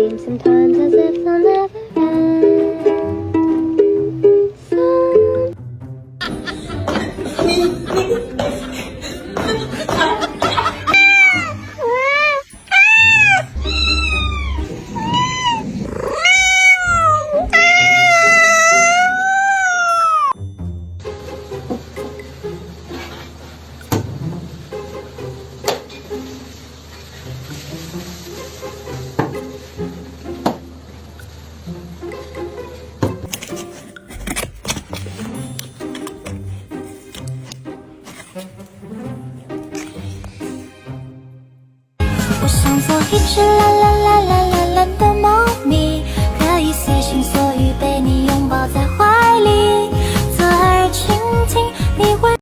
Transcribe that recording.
seems sometimes as if they'll never end. We're songs will hit you, la la la la.